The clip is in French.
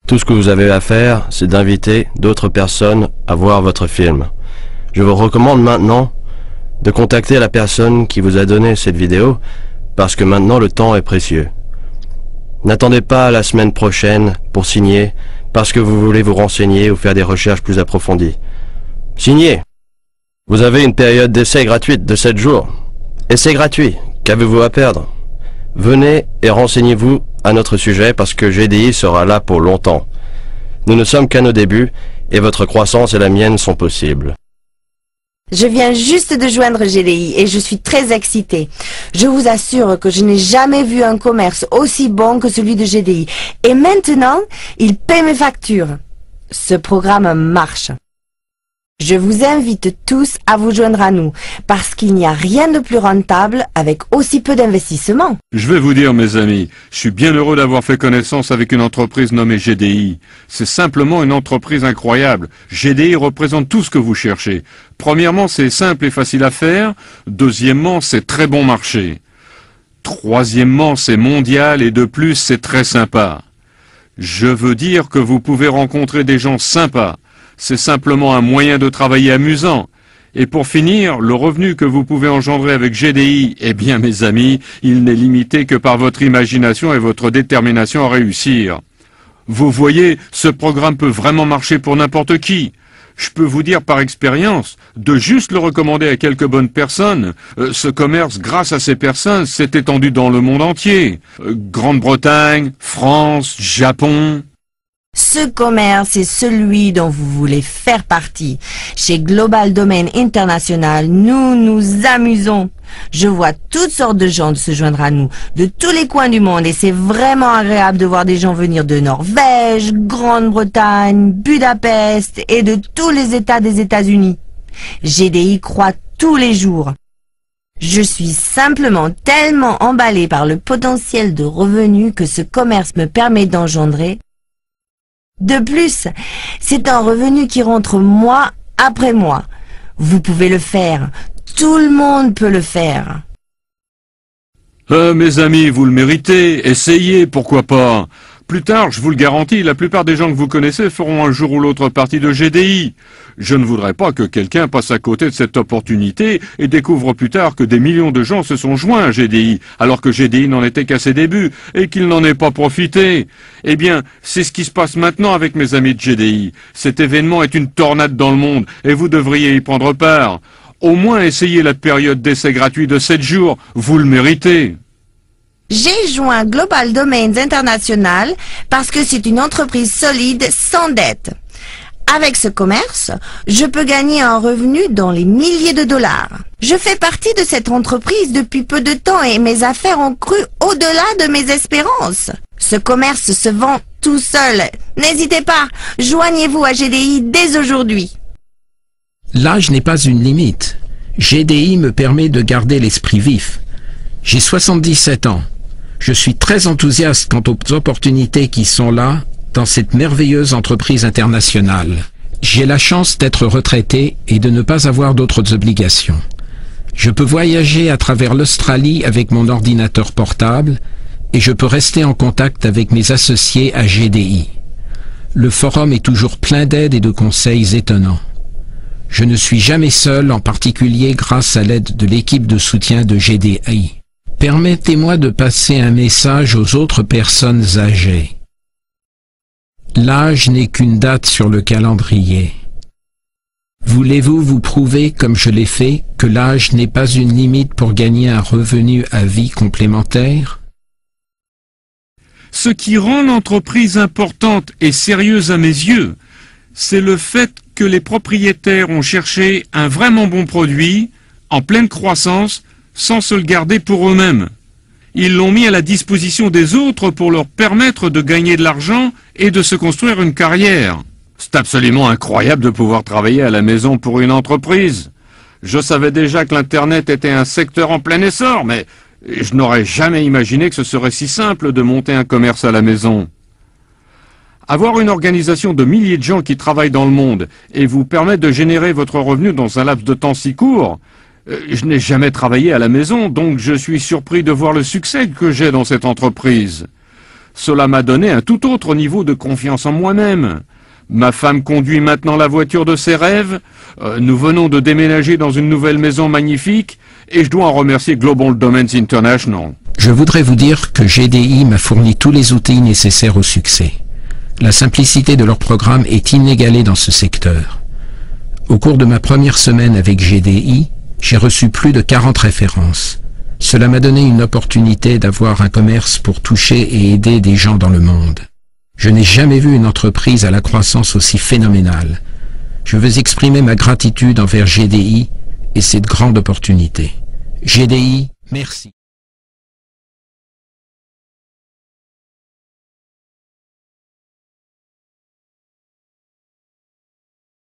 Tout ce que vous avez à faire, c'est d'inviter d'autres personnes à voir votre film. Je vous recommande maintenant de contacter la personne qui vous a donné cette vidéo, parce que maintenant le temps est précieux. N'attendez pas la semaine prochaine pour signer, parce que vous voulez vous renseigner ou faire des recherches plus approfondies. Signez! Vous avez une période d'essai gratuite de 7 jours. Essai gratuit, qu'avez-vous à perdre? Venez et renseignez-vous à notre sujet parce que GDI sera là pour longtemps. Nous ne sommes qu'à nos débuts et votre croissance et la mienne sont possibles. Je viens juste de joindre GDI et je suis très excitée. Je vous assure que je n'ai jamais vu un commerce aussi bon que celui de GDI. Et maintenant, il paie mes factures. Ce programme marche. Je vous invite tous à vous joindre à nous, parce qu'il n'y a rien de plus rentable avec aussi peu d'investissement. Je vais vous dire, mes amis, je suis bien heureux d'avoir fait connaissance avec une entreprise nommée GDI. C'est simplement une entreprise incroyable. GDI représente tout ce que vous cherchez. Premièrement, c'est simple et facile à faire. Deuxièmement, c'est très bon marché. Troisièmement, c'est mondial et de plus, c'est très sympa. Je veux dire que vous pouvez rencontrer des gens sympas. C'est simplement un moyen de travailler amusant. Et pour finir, le revenu que vous pouvez engendrer avec GDI, eh bien mes amis, il n'est limité que par votre imagination et votre détermination à réussir. Vous voyez, ce programme peut vraiment marcher pour n'importe qui. Je peux vous dire par expérience, de juste le recommander à quelques bonnes personnes, ce commerce, grâce à ces personnes, s'est étendu dans le monde entier. Grande-Bretagne, France, Japon... Ce commerce est celui dont vous voulez faire partie. Chez Global Domain International, nous nous amusons. Je vois toutes sortes de gens se joindre à nous, de tous les coins du monde, et c'est vraiment agréable de voir des gens venir de Norvège, Grande-Bretagne, Budapest et de tous les États des États-Unis. GDI croît tous les jours. Je suis simplement tellement emballé par le potentiel de revenus que ce commerce me permet d'engendrer. De plus, c'est un revenu qui rentre mois après mois. Vous pouvez le faire. Tout le monde peut le faire. Mes amis, vous le méritez. Essayez, pourquoi pas. Plus tard, je vous le garantis, la plupart des gens que vous connaissez feront un jour ou l'autre partie de GDI. Je ne voudrais pas que quelqu'un passe à côté de cette opportunité et découvre plus tard que des millions de gens se sont joints à GDI, alors que GDI n'en était qu'à ses débuts et qu'il n'en ait pas profité. Eh bien, c'est ce qui se passe maintenant avec mes amis de GDI. Cet événement est une tornade dans le monde et vous devriez y prendre part. Au moins essayez la période d'essai gratuit de 7 jours, vous le méritez. J'ai joint Global Domains International parce que c'est une entreprise solide sans dette. Avec ce commerce, je peux gagner un revenu dans les milliers de dollars. Je fais partie de cette entreprise depuis peu de temps et mes affaires ont cru au-delà de mes espérances. Ce commerce se vend tout seul. N'hésitez pas, joignez-vous à GDI dès aujourd'hui. L'âge n'est pas une limite. GDI me permet de garder l'esprit vif. J'ai 77 ans. Je suis très enthousiaste quant aux opportunités qui sont là dans cette merveilleuse entreprise internationale. J'ai la chance d'être retraité et de ne pas avoir d'autres obligations. Je peux voyager à travers l'Australie avec mon ordinateur portable et je peux rester en contact avec mes associés à GDI. Le forum est toujours plein d'aides et de conseils étonnants. Je ne suis jamais seul, en particulier grâce à l'aide de l'équipe de soutien de GDI. Permettez-moi de passer un message aux autres personnes âgées. L'âge n'est qu'une date sur le calendrier. Voulez-vous vous prouver, comme je l'ai fait, que l'âge n'est pas une limite pour gagner un revenu à vie complémentaire? Ce qui rend l'entreprise importante et sérieuse à mes yeux, c'est le fait que les propriétaires ont cherché un vraiment bon produit, en pleine croissance, sans se le garder pour eux-mêmes. Ils l'ont mis à la disposition des autres pour leur permettre de gagner de l'argent et de se construire une carrière. C'est absolument incroyable de pouvoir travailler à la maison pour une entreprise. Je savais déjà que l'Internet était un secteur en plein essor, mais je n'aurais jamais imaginé que ce serait si simple de monter un commerce à la maison. Avoir une organisation de milliers de gens qui travaillent dans le monde et vous permettre de générer votre revenu dans un laps de temps si court, je n'ai jamais travaillé à la maison, donc je suis surpris de voir le succès que j'ai dans cette entreprise. Cela m'a donné un tout autre niveau de confiance en moi-même. Ma femme conduit maintenant la voiture de ses rêves. Nous venons de déménager dans une nouvelle maison magnifique et je dois en remercier Global Domains International. Je voudrais vous dire que GDI m'a fourni tous les outils nécessaires au succès. La simplicité de leur programme est inégalée dans ce secteur. Au cours de ma première semaine avec GDI, j'ai reçu plus de 40 références. Cela m'a donné une opportunité d'avoir un commerce pour toucher et aider des gens dans le monde. Je n'ai jamais vu une entreprise à la croissance aussi phénoménale. Je veux exprimer ma gratitude envers GDI et cette grande opportunité. GDI, merci.